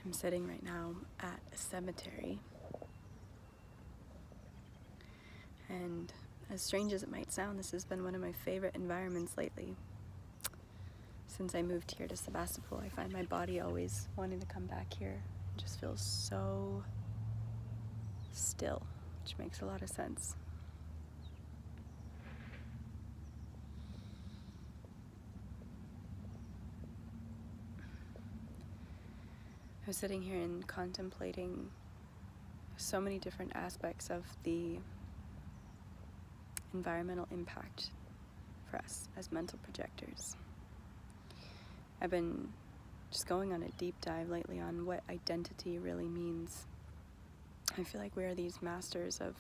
I'm sitting right now at a cemetery, and as strange as it might sound, this has been one of my favorite environments lately. Since I moved here to Sebastopol, I find my body always wanting to come back here. It just feels so still, which makes a lot of sense. I was sitting here and contemplating so many different aspects of the environmental impact for us as mental projectors. I've been just going on a deep dive lately on what identity really means. I feel like we are these masters of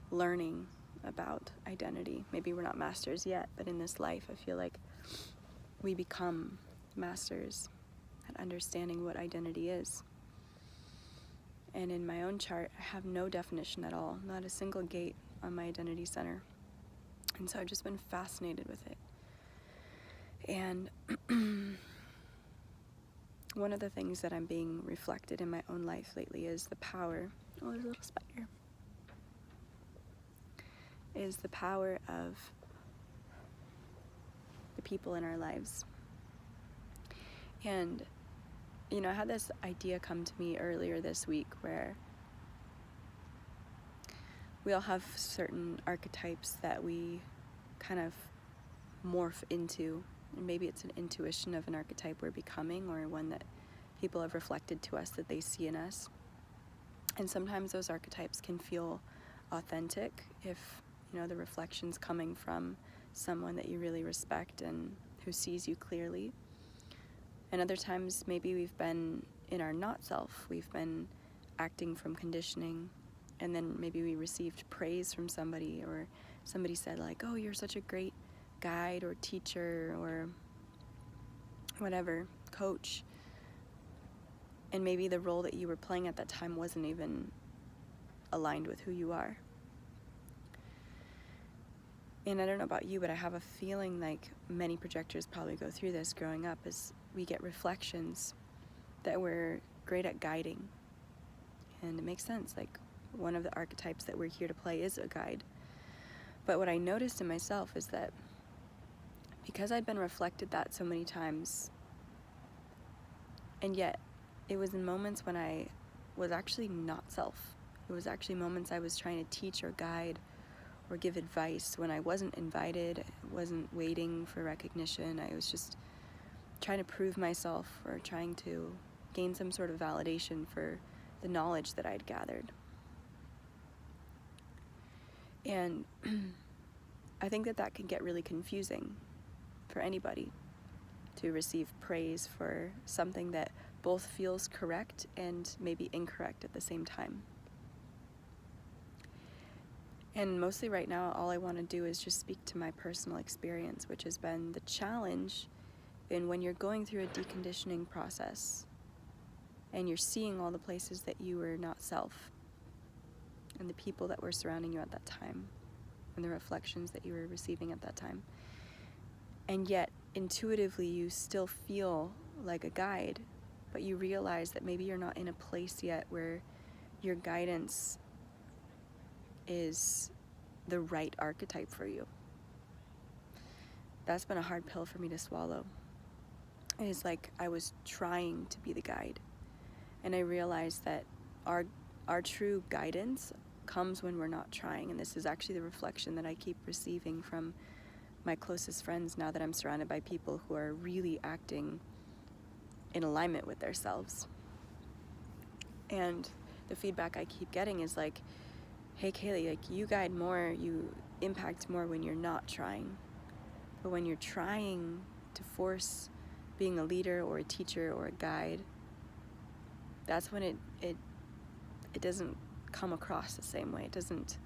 learning about identity. Maybe we're not masters yet, but in this life I feel like we become masters at understanding what identity is. And in my own chart, I have no definition at all, not a single gate on my identity center. And so I've just been fascinated with it. And one of the things that I'm being reflected in my own life lately is the power, oh, there's a little spider, is the power of the people in our lives. And, you know, I had this idea come to me earlier this week where we all have certain archetypes that we kind of morph into. And maybe it's an intuition of an archetype we're becoming, or one that people have reflected to us that they see in us. And sometimes those archetypes can feel authentic if, you know, the reflection's coming from someone that you really respect and who sees you clearly. And other times maybe we've been in our not self, we've been acting from conditioning, and then maybe we received praise from somebody, or somebody said like, oh, you're such a great guide or teacher or whatever, coach. And maybe the role that you were playing at that time wasn't even aligned with who you are. And I don't know about you, but I have a feeling like many projectors probably go through this growing up, is we get reflections that we're great at guiding. And it makes sense, like one of the archetypes that we're here to play is a guide. But what I noticed in myself is that because I'd been reflected that so many times, and yet it was in moments when I was actually not self. It was actually moments I was trying to teach or guide or give advice when I wasn't invited, wasn't waiting for recognition. I was just trying to prove myself or trying to gain some sort of validation for the knowledge that I'd gathered. And I think that can get really confusing for anybody to receive praise for something that both feels correct and maybe incorrect at the same time. And mostly right now, all I want to do is just speak to my personal experience, which has been the challenge in when you're going through a deconditioning process and you're seeing all the places that you were not self and the people that were surrounding you at that time and the reflections that you were receiving at that time. And yet, intuitively, you still feel like a guide, but you realize that maybe you're not in a place yet where your guidance is the right archetype for you. That's been a hard pill for me to swallow. It's like I was trying to be the guide, and I realized that our true guidance comes when we're not trying. And this is actually the reflection that I keep receiving from my closest friends now that I'm surrounded by people who are really acting in alignment with themselves. And the feedback I keep getting is like, hey Kaylee, like you guide more, you impact more when you're not trying. But when you're trying to force being a leader or a teacher or a guide, that's when it doesn't come across the same way. It doesn't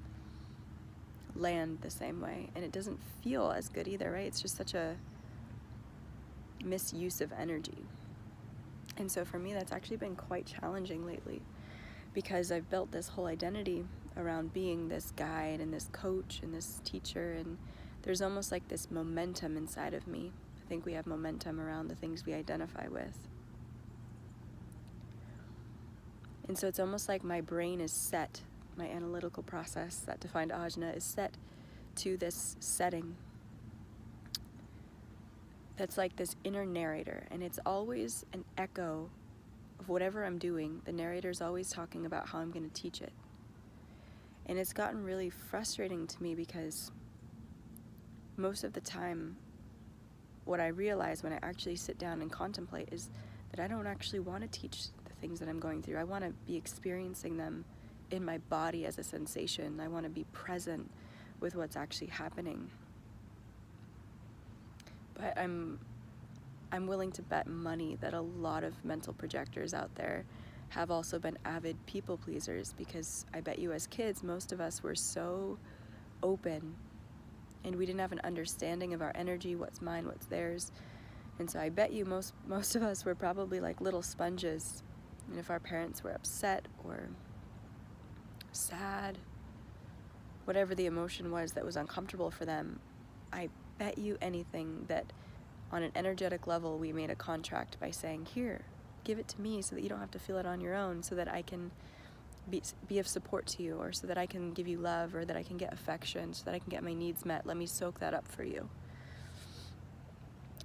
land the same way, and it doesn't feel as good either, right? It's just such a misuse of energy. And so for me, that's actually been quite challenging lately, because I've built this whole identity around being this guide and this coach and this teacher, and there's almost like this momentum inside of me. I think we have momentum around the things we identify with. And so it's almost like my brain is set, my analytical process, that defined ajna, is set to this setting that's like this inner narrator, and it's always an echo of whatever I'm doing. The narrator's always talking about how I'm going to teach it. And it's gotten really frustrating to me because most of the time, what I realize when I actually sit down and contemplate is that I don't actually want to teach the things that I'm going through. I want to be experiencing them in my body as a sensation. I want to be present with what's actually happening. But I'm willing to bet money that a lot of mental projectors out there have also been avid people pleasers, because I bet you as kids, most of us were so open and we didn't have an understanding of our energy, what's mine, what's theirs. And so I bet you most of us were probably like little sponges. And if our parents were upset or sad, whatever the emotion was that was uncomfortable for them, I bet you anything that on an energetic level we made a contract by saying, here, give it to me so that you don't have to feel it on your own, so that I can be of support to you, or so that I can give you love, or that I can get affection, so that I can get my needs met. Let me soak that up for you.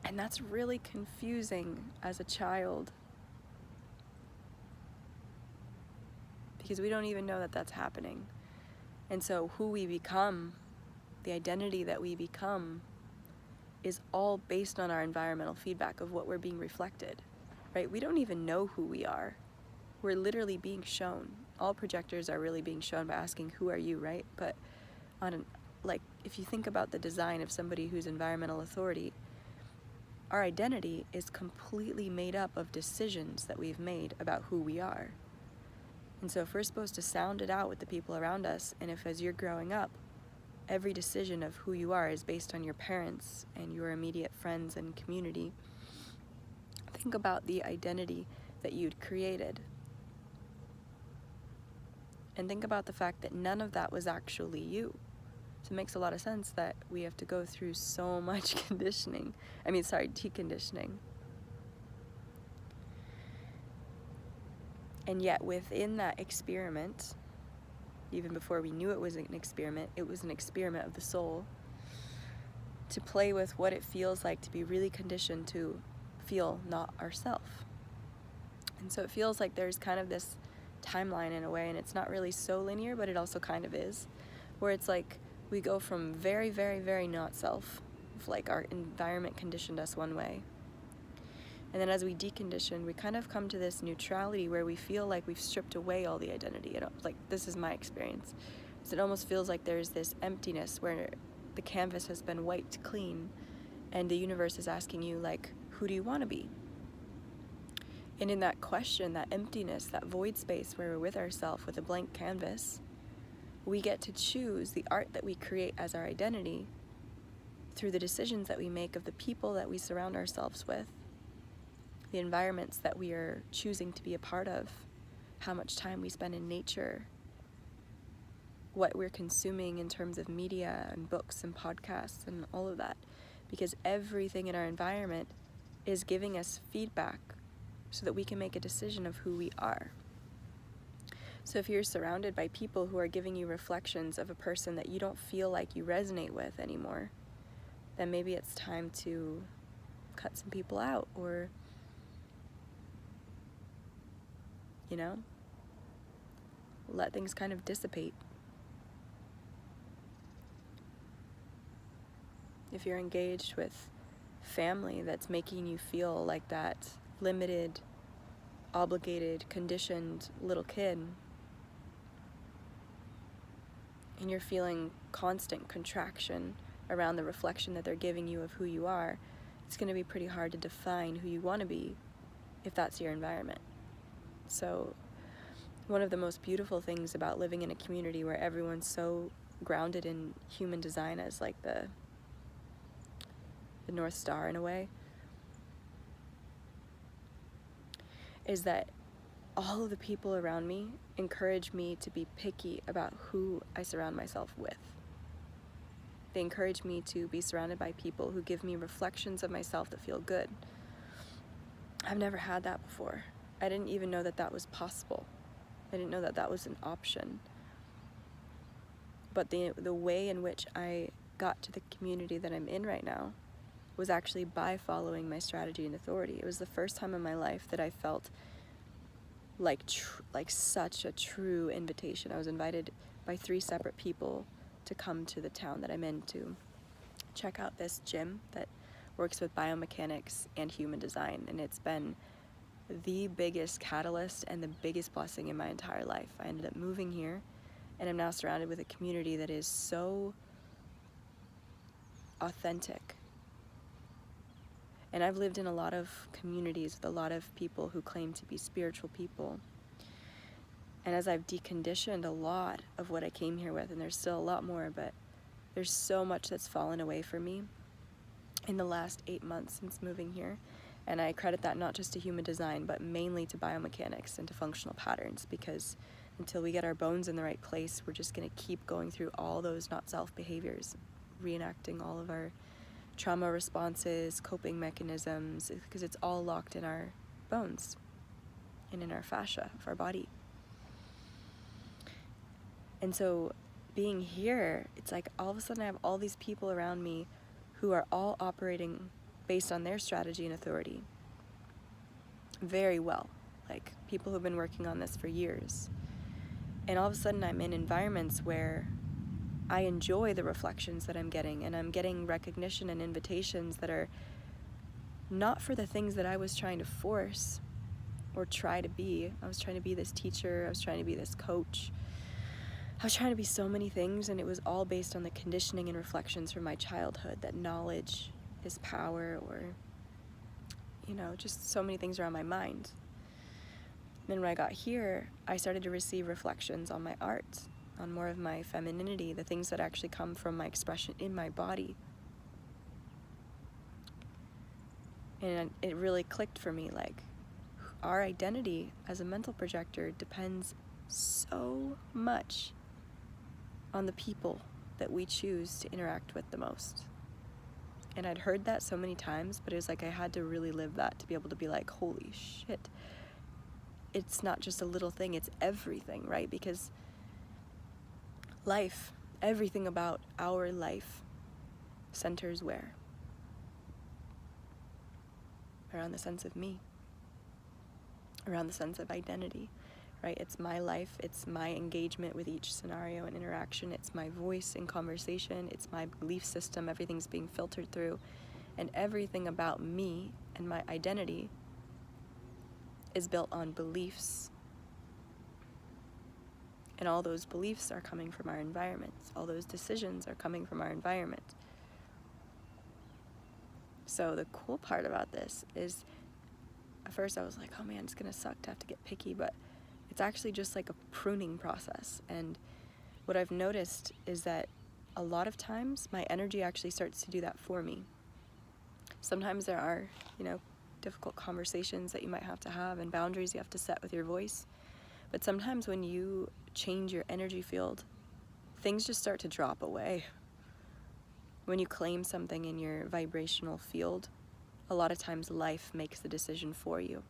And that's really confusing as a child, because we don't even know that that's happening. And so who we become, the identity that we become, is all based on our environmental feedback of what we're being reflected, right? We don't even know who we are. We're literally being shown. All projectors are really being shown by asking, who are you, right? But if you think about the design of somebody who's environmental authority, our identity is completely made up of decisions that we've made about who we are. And so if we're supposed to sound it out with the people around us, and if as you're growing up, every decision of who you are is based on your parents and your immediate friends and community, think about the identity that you'd created. And think about the fact that none of that was actually you. So it makes a lot of sense that we have to go through so much deconditioning. And yet within that experiment, even before we knew it was an experiment of the soul, to play with what it feels like to be really conditioned to feel not ourself. And so it feels like there's kind of this timeline in a way, and it's not really so linear, but it also kind of is, where it's like we go from very, very, very not self, like our environment conditioned us one way. And then as we decondition, we kind of come to this neutrality where we feel like we've stripped away all the identity. Like, this is my experience. So it almost feels like there's this emptiness where the canvas has been wiped clean, and the universe is asking you, like, who do you want to be? And in that question, that emptiness, that void space where we're with ourselves with a blank canvas, we get to choose the art that we create as our identity through the decisions that we make of the people that we surround ourselves with, the environments that we are choosing to be a part of, how much time we spend in nature, what we're consuming in terms of media and books and podcasts and all of that. Because everything in our environment is giving us feedback so that we can make a decision of who we are. So if you're surrounded by people who are giving you reflections of a person that you don't feel like you resonate with anymore, then maybe it's time to cut some people out, or let things kind of dissipate. If you're engaged with family that's making you feel like that limited, obligated, conditioned little kid, and you're feeling constant contraction around the reflection that they're giving you of who you are, it's going to be pretty hard to define who you want to be if that's your environment. So one of the most beautiful things about living in a community where everyone's so grounded in human design as like the North Star in a way, is that all of the people around me encourage me to be picky about who I surround myself with. They encourage me to be surrounded by people who give me reflections of myself that feel good. I've never had that before. I didn't even know that that was possible. I didn't know that that was an option. But the way in which I got to the community that I'm in right now was actually by following my strategy and authority. It was the first time in my life that I felt like such a true invitation. I was invited by 3 separate people to come to the town that I'm in to check out this gym that works with biomechanics and human design, and it's been the biggest catalyst and the biggest blessing in my entire life. I ended up moving here, and I'm now surrounded with a community that is so authentic. And I've lived in a lot of communities with a lot of people who claim to be spiritual people. And as I've deconditioned a lot of what I came here with, and there's still a lot more, but there's so much that's fallen away for me in the last 8 months since moving here. And I credit that not just to human design, but mainly to biomechanics and to functional patterns, because until we get our bones in the right place, we're just going to keep going through all those not self behaviors, reenacting all of our trauma responses, coping mechanisms, because it's all locked in our bones and in our fascia of our body. And so being here, it's like all of a sudden I have all these people around me who are all operating based on their strategy and authority very well, like people who've been working on this for years. And all of a sudden I'm in environments where I enjoy the reflections that I'm getting, and I'm getting recognition and invitations that are not for the things that I was trying to force or try to be. I was trying to be this teacher, I was trying to be this coach, I was trying to be so many things, and it was all based on the conditioning and reflections from my childhood, that knowledge is power, or, you know, just so many things around my mind. Then when I got here, I started to receive reflections on my art, on more of my femininity, the things that actually come from my expression in my body. And it really clicked for me, like, our identity as a mental projector depends so much on the people that we choose to interact with the most. And I'd heard that so many times, but it was like I had to really live that to be able to be like, holy shit, it's not just a little thing, it's everything, right? Because life, everything about our life centers where? Around the sense of me, around the sense of identity, right? It's my life, it's my engagement with each scenario and interaction, it's my voice in conversation, it's my belief system, everything's being filtered through, and everything about me and my identity is built on beliefs. And all those beliefs are coming from our environments. All those decisions are coming from our environment. So the cool part about this is, at first I was like, oh man, it's gonna suck to have to get picky, but it's actually just like a pruning process. And what I've noticed is that a lot of times my energy actually starts to do that for me. Sometimes there are, you know, difficult conversations that you might have to have and boundaries you have to set with your voice. But sometimes when you change your energy field, things just start to drop away. When you claim something in your vibrational field, a lot of times life makes the decision for you.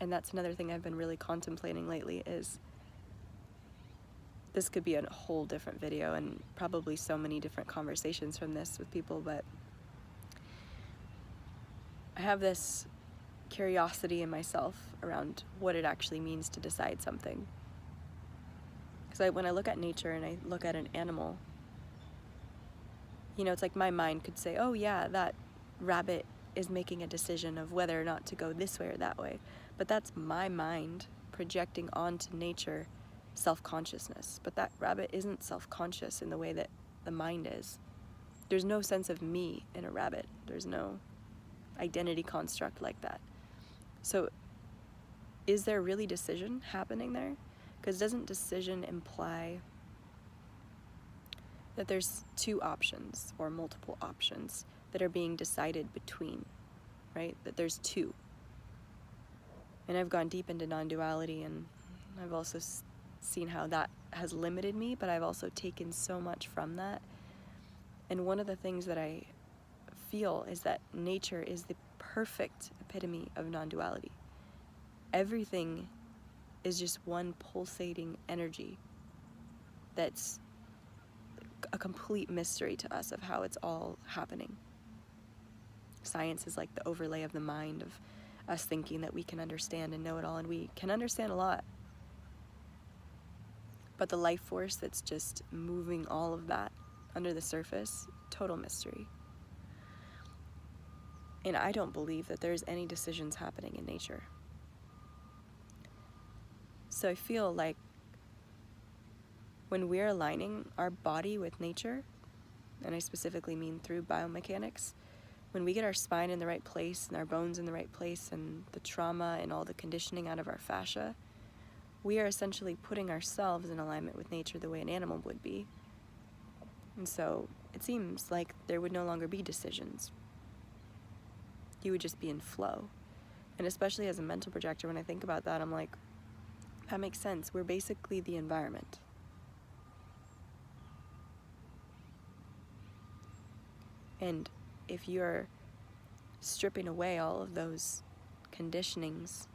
And that's another thing I've been really contemplating lately is, this could be a whole different video and probably so many different conversations from this with people, but I have this curiosity in myself around what it actually means to decide something. Because when I look at nature and I look at an animal, you know, it's like my mind could say, oh yeah, that rabbit is making a decision of whether or not to go this way or that way. But that's my mind projecting onto nature self-consciousness. But that rabbit isn't self-conscious in the way that the mind is. There's no sense of me in a rabbit. There's no identity construct like that. So is there really decision happening there? Because doesn't decision imply that there's 2 options or multiple options that are being decided between, right? That there's 2. And I've gone deep into non-duality, and I've also seen how that has limited me, but I've also taken so much from that. And one of the things that I feel is that nature is the perfect epitome of non-duality. Everything is just one pulsating energy that's a complete mystery to us of how it's all happening. Science is like the overlay of the mind of us thinking that we can understand and know it all, and we can understand a lot. But the life force that's just moving all of that under the surface, total mystery. And I don't believe that there's any decisions happening in nature. So I feel like when we're aligning our body with nature, and I specifically mean through biomechanics, when we get our spine in the right place and our bones in the right place and the trauma and all the conditioning out of our fascia, we are essentially putting ourselves in alignment with nature the way an animal would be. And so it seems like there would no longer be decisions. You would just be in flow. And especially as a mental projector, when I think about that, I'm like, that makes sense. We're basically the environment. And if you're stripping away all of those conditionings,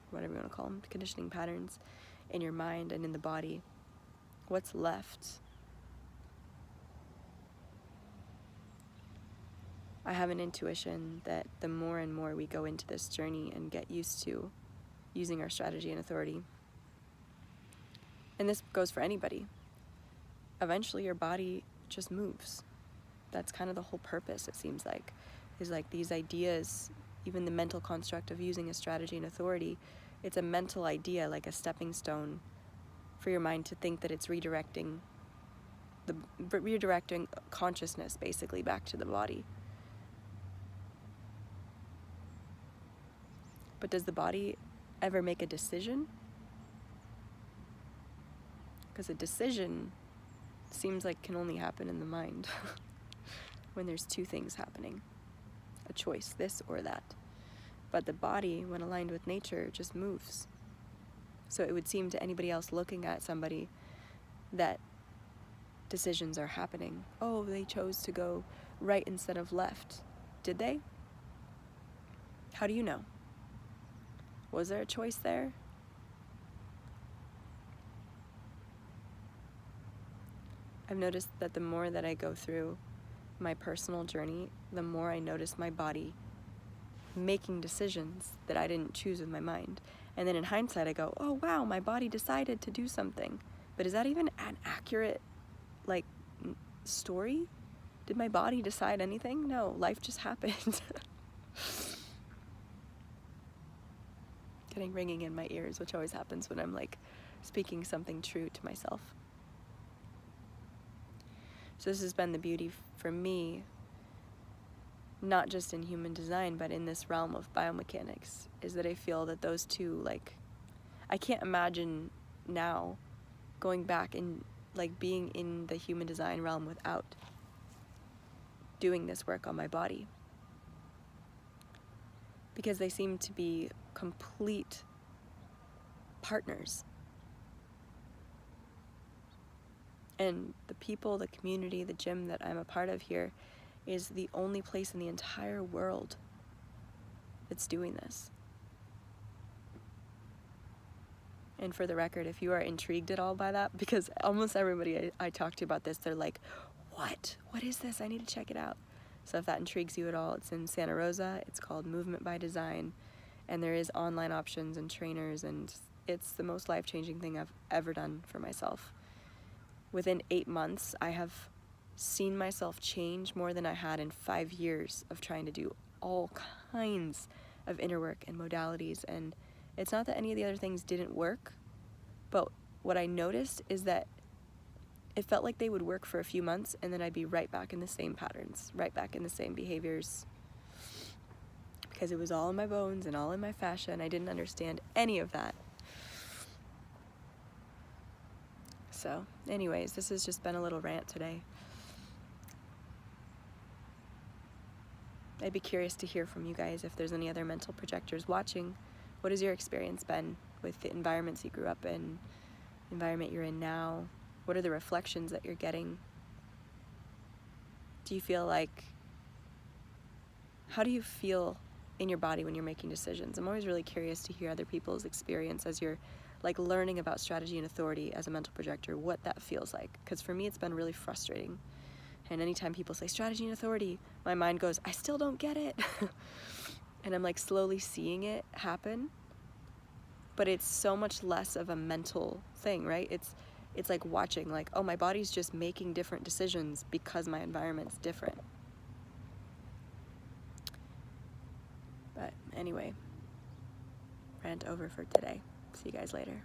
whatever you want to call them, conditioning patterns in your mind and in the body, what's left? I have an intuition that the more and more we go into this journey and get used to using our strategy and authority, and this goes for anybody, eventually your body just moves. That's kind of the whole purpose, it seems like, is like these ideas, even the mental construct of using a strategy and authority, it's a mental idea, like a stepping stone for your mind to think that it's redirecting consciousness basically back to the body. But does the body ever make a decision? Because a decision seems like can only happen in the mind when there's two things happening, a choice, this or that. But the body, when aligned with nature, just moves. So it would seem to anybody else looking at somebody that decisions are happening. Oh, they chose to go right instead of left. Did they? How do you know? Was there a choice there? I've noticed that the more that I go through my personal journey, the more I notice my body making decisions that I didn't choose with my mind. And then in hindsight, I go, oh wow, my body decided to do something. But is that even an accurate, story? Did my body decide anything? No, life just happened. Getting ringing in my ears, which always happens when I'm speaking something true to myself. So this has been the beauty for me, not just in human design, but in this realm of biomechanics, is that I feel that those two, I can't imagine now going back and being in the human design realm without doing this work on my body. Because they seem to be complete partners. And the people, the community, the gym that I'm a part of here is the only place in the entire world that's doing this. And for the record, if you are intrigued at all by that, because almost everybody I talk to about this, they're like, what? What is this? I need to check it out. So if that intrigues you at all, it's in Santa Rosa. It's called Movement by Design. And there is online options and trainers, and it's the most life-changing thing I've ever done for myself. Within 8 months, I have seen myself change more than I had in 5 years of trying to do all kinds of inner work and modalities. And it's not that any of the other things didn't work, but what I noticed is that it felt like they would work for a few months and then I'd be right back in the same patterns, right back in the same behaviors, because it was all in my bones and all in my fascia, and I didn't understand any of that. So anyways, this has just been a little rant today. I'd be curious to hear from you guys if there's any other mental projectors watching. What has your experience been with the environments you grew up in, environment you're in now? What are the reflections that you're getting? Do you feel how do you feel in your body when you're making decisions? I'm always really curious to hear other people's experience as you're like learning about strategy and authority as a mental projector, what that feels like. Because for me, it's been really frustrating. And anytime people say strategy and authority, my mind goes, I still don't get it. And I'm like slowly seeing it happen. But it's so much less of a mental thing, right? It's like watching, like, oh, my body's just making different decisions because my environment's different. But anyway, rant over for today. See you guys later.